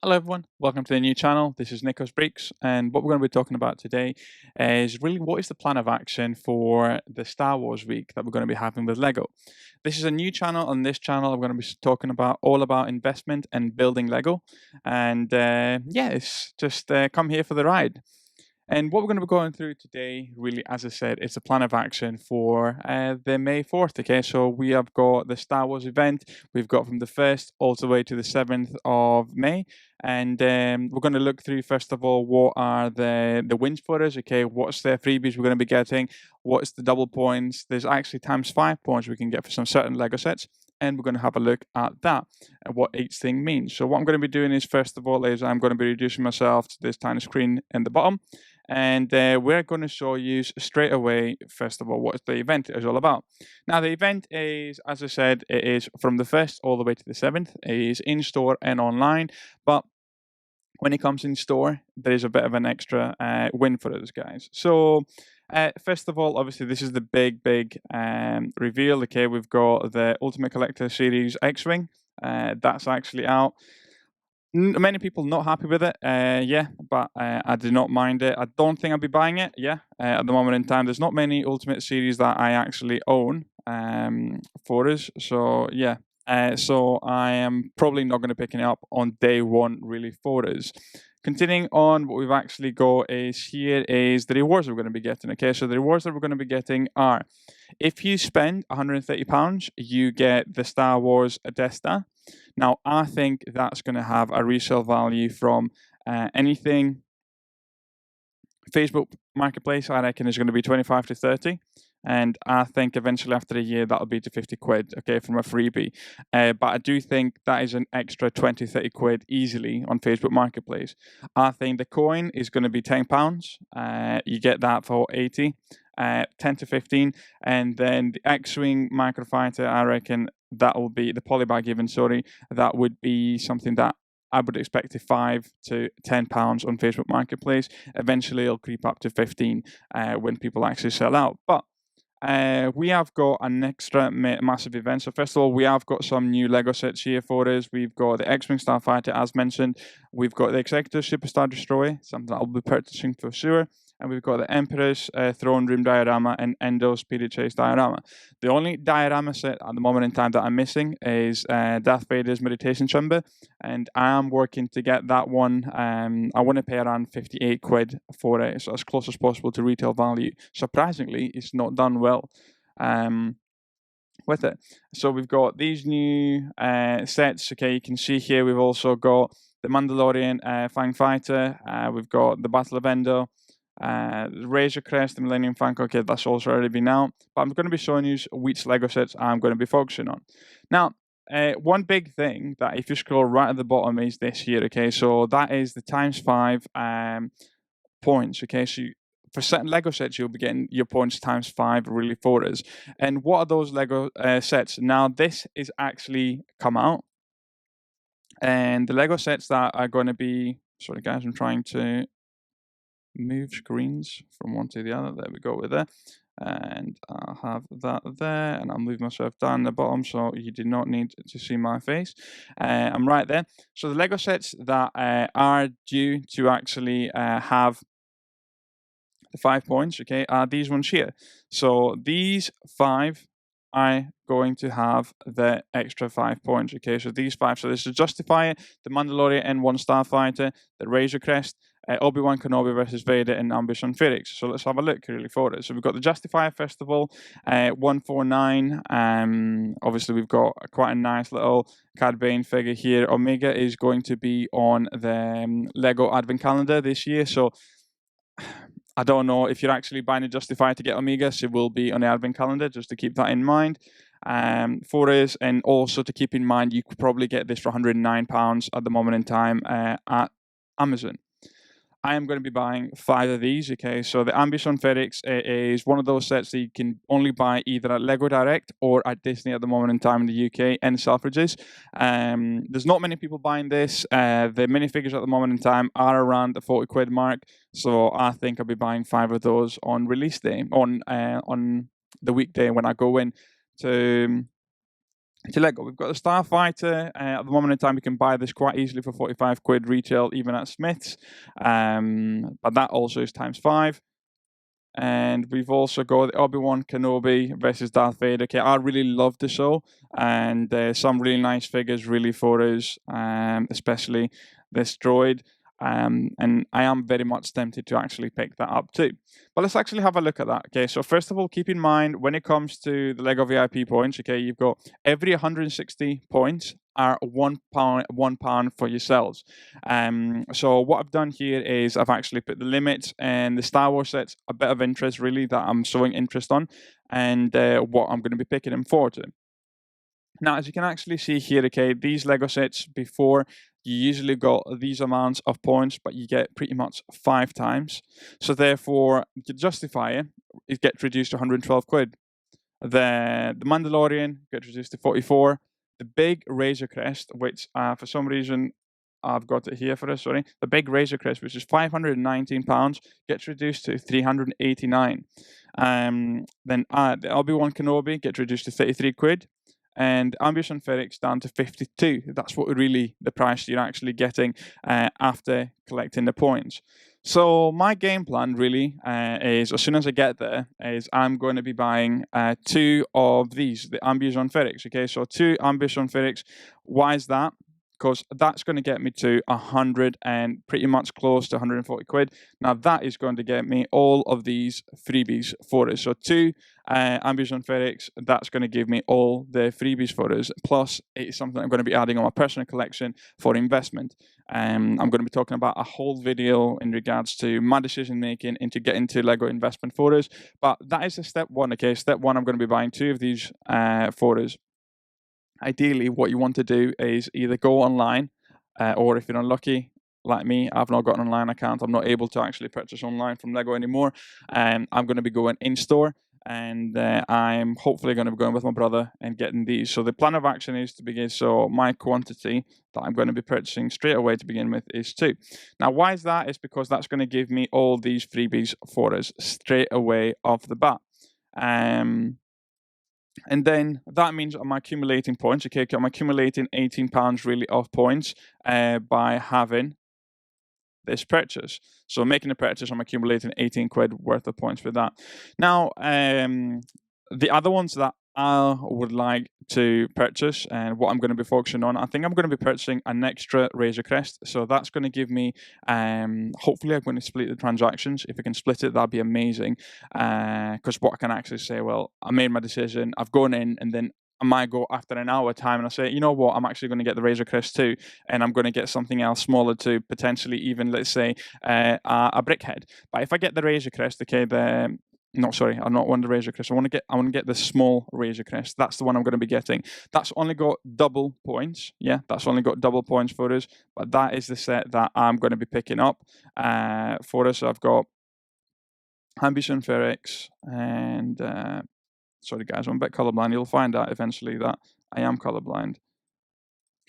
Hello everyone, welcome to the new channel. This is Nikos Breaks, and what we're going to be talking about today is really what is the plan of action for the Star Wars week that we're going to be having with Lego. This is a new channel. On this channel, I'm going to be talking about all about investment and building Lego, and yeah, it's just come here for the ride. And what we're going to be going through today, really, as I said, it's a plan of action for the May 4th. Okay, so we have got the Star Wars event. We've got from the 1st all the way to the 7th of May. And we're going to look through, first of all, what are the wins for us? Okay, what's the freebies we're going to be getting? What's the double points? There's actually times 5 points we can get for some certain Lego sets. And we're going to have a look at that and what each thing means. So what I'm going to be doing is, first of all, is I'm going to be reducing myself to this tiny screen in the bottom. And we're going to show you straight away, first of all, what the event is all about. Now, the event is, as I said, it is from the 1st all the way to the 7th. It is in store and online. But when it comes in store, there is a bit of an extra win for us, guys. So, first of all, obviously, this is the big reveal. Okay, we've got the Ultimate Collector Series X-Wing. That's actually out. Many people not happy with it, yeah, but I do not mind it. I don't think I'll be buying it, yeah. At the moment in time, there's not many Ultimate series that I actually own for us, so yeah. So I am probably not going to pick it up on day one, really, for us. Continuing on, what we've actually got is here is the rewards we're going to be getting. Okay, so the rewards that we're going to be getting are, if you spend £130, you get the Star Wars Adesta. Now, I think that's going to have a resale value from anything Facebook Marketplace. I reckon is going to be 25 to 30. And I think eventually after a year, that'll be to 50 quid, okay, from a freebie. But I do think that is an extra 20, 30 quid easily on Facebook Marketplace. I think the coin is going to be £10. You get that for 80. 10 to 15, and then the X-Wing Microfighter, I reckon that will be the polybag even, sorry, that would be something that I would expect to £5 to £10 on Facebook Marketplace. Eventually it'll creep up to 15 when people actually sell out. But we have got an extra massive event. So first of all, we have got some new Lego sets here for us. We've got the X-Wing Starfighter, as mentioned. We've got the Executor Superstar Destroyer, something that I'll be purchasing for sure. And we've got the Emperor's Throne Room diorama and Endo Speedy Chase diorama. The only diorama set at the moment in time that I'm missing is Darth Vader's Meditation Chamber, and I am working to get that one. I want to pay around 58 quid for it, so as close as possible to retail value. Surprisingly, it's not done well. With it. So we've got these new sets. Okay, you can see here we've also got the Mandalorian Fang Fighter. We've got the Battle of Endor. Razor Crest, the Millennium Falcon. Okay, that's also already been out. But I'm going to be showing you which Lego sets I'm going to be focusing on. Now, one big thing that if you scroll right at the bottom is this here. Okay, so that is the times 5 points. Okay, so for certain Lego sets, you'll be getting your points times 5 really for us. And what are those Lego sets? Now, this is actually come out. And the Lego sets that are going to be, sorry guys, I'm trying to move screens from one to the other. There we go with it. And I'll have that there, and I'll move myself down the bottom so you do not need to see my face. I'm right there. So the Lego sets that are due to actually have the 5 points, okay, are these ones here. So these 5 are going to have the extra 5 points, okay, so these 5. So this is Justifier, the Mandalorian N1 Starfighter, the Razor Crest, Obi-Wan Kenobi versus Vader, and Ambition Phoenix. So let's have a look really for it. So we've got the Justifier first of all, 149. Obviously we've got quite a nice little Cad Bane figure here. Omega is going to be on the Lego Advent Calendar this year, so I don't know if you're actually buying a Justifier to get Omega, so it will be on the Advent Calendar, just to keep that in mind for us. And also to keep in mind, you could probably get this for £109 at the moment in time at Amazon. I am going to be buying 5 of these, okay? So the Ambition FedEx is one of those sets that you can only buy either at Lego Direct or at Disney at the moment in time in the UK and Selfridges. There's not many people buying this. The minifigures at the moment in time are around the 40 quid mark. So I think I'll be buying 5 of those on release day, on the weekday when I go in to to Lego, we've got the Starfighter. At the moment in time, you can buy this quite easily for 45 quid retail, even at Smith's. But that also is times 5. And we've also got the Obi-Wan Kenobi versus Darth Vader. Okay, I really love the show, and some really nice figures really for us, especially this droid. And I am very much tempted to actually pick that up too. But let's actually have a look at that. Okay, so first of all, keep in mind when it comes to the Lego VIP points, okay, you've got every 160 points are £1 for yourselves. So what I've done here is I've actually put the limits and the Star Wars sets, a bit of interest really that I'm showing interest on, and what I'm going to be picking them forward to. Now, as you can actually see here, okay, these Lego sets before, you usually got these amounts of points, but you get pretty much 5 times. So therefore, to justify it, it gets reduced to 112 quid. The Mandalorian gets reduced to 44. The big Razor Crest, which for some reason I've got it here for us, sorry. The big Razor Crest, which is £519, gets reduced to 389. Then the Obi-Wan Kenobi gets reduced to 33 quid. And Ambition Ferrix down to 52. That's what really the price you're actually getting after collecting the points. So my game plan really is, as soon as I get there, is I'm going to be buying 2 of these, the Ambition Ferrix. Okay, so 2 Ambition Ferrix. Why is that? Because that's going to get me to 100 and pretty much close to 140 quid. Now that is going to get me all of these freebies for us. So 2 Ambition Ferrix, that's going to give me all the freebies for us. Plus, it's something I'm going to be adding on my personal collection for investment. I'm going to be talking about a whole video in regards to my decision making into getting into Lego investment for us. But that is the step 1. Okay, step 1, I'm going to be buying 2 of these for us. Ideally, what you want to do is either go online, or if you're unlucky, like me, I've not got an online account. I'm not able to actually purchase online from Lego anymore. I'm going to be going in store, and I'm hopefully going to be going with my brother and getting these. So the plan of action is to begin. So my quantity that I'm going to be purchasing straight away to begin with is 2. Now, why is that? It's because that's going to give me all these freebies for us straight away off the bat. And then that means I'm accumulating points. Okay, I'm accumulating £18 really of points by having this purchase. So making a purchase, I'm accumulating 18 quid worth of points with that. Now, the other ones that I would like to purchase and what I'm going to be focusing on, I think I'm going to be purchasing an extra Razor Crest. So that's going to give me, hopefully I'm going to split the transactions. If I can split it, that'd be amazing. Because what I can actually say, well, I made my decision, I've gone in, and then I might go after an hour time and I say, you know what, I'm actually going to get the Razor Crest too, and I'm going to get something else smaller too, potentially even, let's say, a Brickhead. But if I get the Razor Crest, okay, no, sorry, I don't want the Razor Crest. I want to get the small Razor Crest. That's the one I'm going to be getting. That's only got double points. Yeah, that's only got double points for us. But that is the set that I'm going to be picking up for us. So I've got Ambition Ferrix and sorry guys, I'm a bit colorblind. You'll find out eventually that I am colorblind.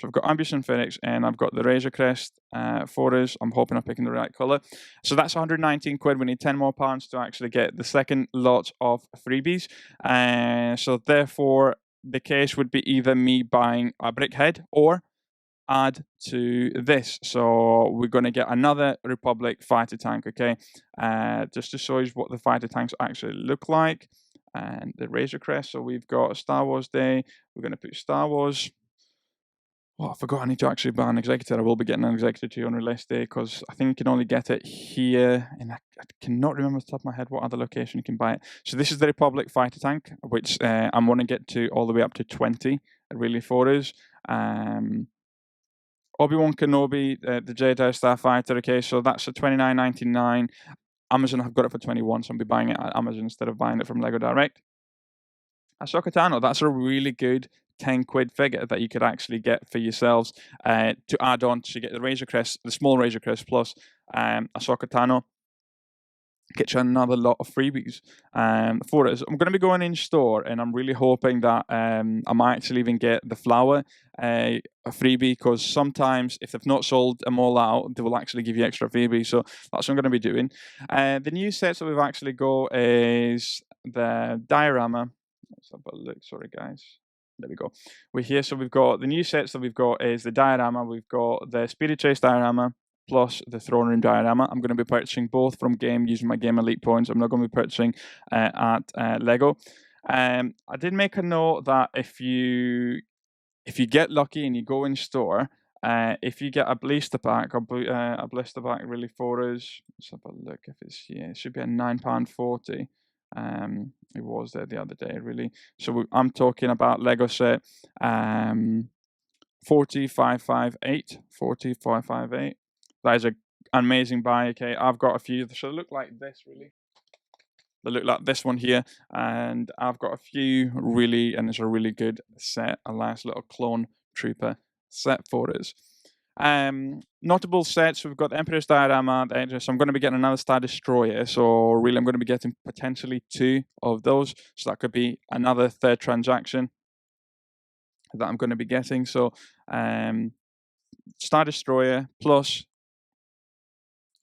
So I've got Ambition Ferrix and I've got the Razor Crest for us. I'm hoping I'm picking the right colour. So that's 119 quid. We need 10 more pounds to actually get the second lot of freebies. So therefore, the case would be either me buying a Brickhead or add to this. So we're going to get another Republic fighter tank, okay? Just to show you what the fighter tanks actually look like. And the Razor Crest. So we've got Star Wars Day. We're going to put Star Wars. Oh, I forgot I need to actually buy an executor. I will be getting an executor too on release day because I think you can only get it here. And I cannot remember off the top of my head what other location you can buy it. So this is the Republic fighter tank, which I'm going to get to all the way up to 20, really, for us. Obi-Wan Kenobi, the Jedi Starfighter, okay, so that's a $29.99. Amazon have got it for 21, so I'll be buying it at Amazon instead of buying it from Lego Direct. Ahsoka Tano, that's a really good 10 quid figure that you could actually get for yourselves to add on to get the Razor Crest, the small Razor Crest plus Ahsoka Tano. Get you another lot of freebies for it. I'm going to be going in store, and I'm really hoping that I might actually even get the flower a freebie, because sometimes if they've not sold them all out, they will actually give you extra freebies. So that's what I'm going to be doing. The new sets that we've actually got is the diorama. Let's have a look. Sorry, guys. There we go. We're here, so we've got the new sets that we've got is the diorama. We've got the Spirit Chase diorama plus the throne room diorama. I'm going to be purchasing both from game using my Game Elite points. I'm not going to be purchasing at Lego. I did make a note that if you get lucky and you go in store, if you get a blister pack, a blister pack really for us. Let's have a look if it's here. It should be a £9.40. It was there the other day, really. So I'm talking about Lego set 40558. 40558. That is an amazing buy. Okay, I've got a few. So they look like this, really. They look like this one here, and I've got a few really, and it's a really good set, a nice little clone trooper set for us. Notable sets, we've got the Emperor's diorama, so I'm going to be getting another Star Destroyer, so really I'm going to be getting potentially 2 of those, so that could be another third transaction that I'm going to be getting. So Star Destroyer plus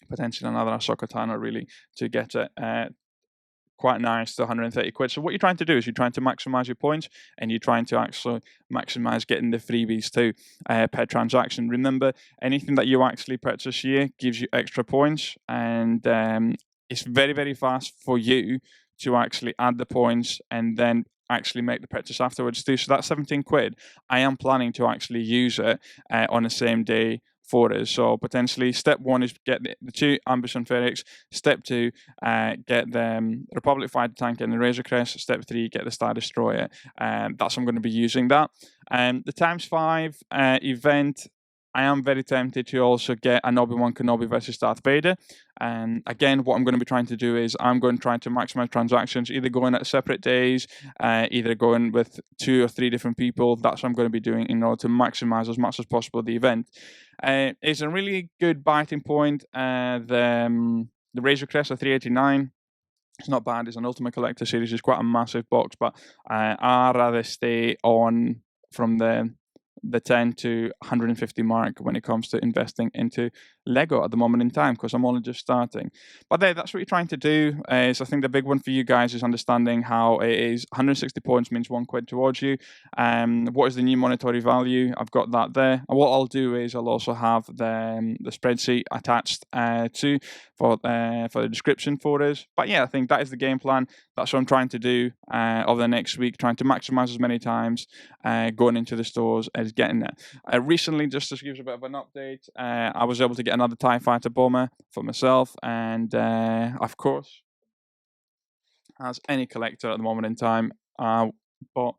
potentially another Ahsoka Tano, really, to get it quite nice to 130 quid. So what you're trying to do is you're trying to maximize your points, and you're trying to actually maximize getting the freebies too per transaction. Remember, anything that you actually purchase here gives you extra points, and it's very, very fast for you to actually add the points and then actually make the purchase afterwards too. So that's 17 quid. I am planning to actually use it on the same day for us. So potentially step 1 is get the 2 Ambition Ferrex. Step 2, get the Republic Fighter Tank and the Razor Crest. Step 3, get the Star Destroyer. That's I'm going to be using that. The ×5 event, I am very tempted to also get an Obi-Wan Kenobi versus Darth Vader. And again, what I'm going to be trying to do is I'm going to try to maximize transactions, either going at separate days, either going with 2 or 3 different people. That's what I'm going to be doing in order to maximize as much as possible the event. It's a really good biting point. The Razor Crest at 389. It's not bad. It's an Ultimate Collector series. It's quite a massive box, but I'd rather stay on from the 10 to 150 mark when it comes to investing into Lego at the moment in time, because I'm only just starting. But that's what you're trying to do. Is I think the big one for you guys is understanding how it is 160 points means 1 quid towards you. What is the new monetary value? I've got that there. And what I'll do is I'll also have the spreadsheet attached to for the description for us. But yeah, I think that is the game plan. That's what I'm trying to do over the next week, trying to maximize as many times going into the stores as getting there. Recently, just to give you a bit of an update, I was able to get another TIE Fighter bomber for myself, and of course, as any collector at the moment in time, I bought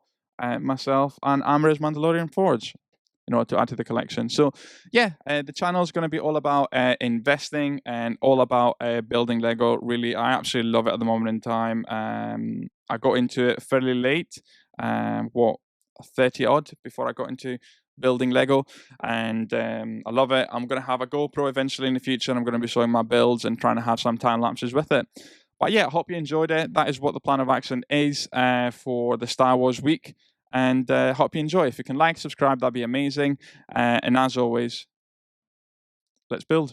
myself an Amariz Mandalorian Forge in order to add to the collection. So yeah, the channel is going to be all about investing and all about building Lego. Really, I absolutely love it at the moment in time. I got into it fairly late, 30 odd before I got into building Lego, and I love it. I'm going to have a GoPro eventually in the future, and I'm going to be showing my builds and trying to have some time lapses with it. But yeah, I hope you enjoyed it. That is what the plan of action is for the Star Wars week, and hope you enjoy. If you can like, subscribe, that'd be amazing. And as always, let's build.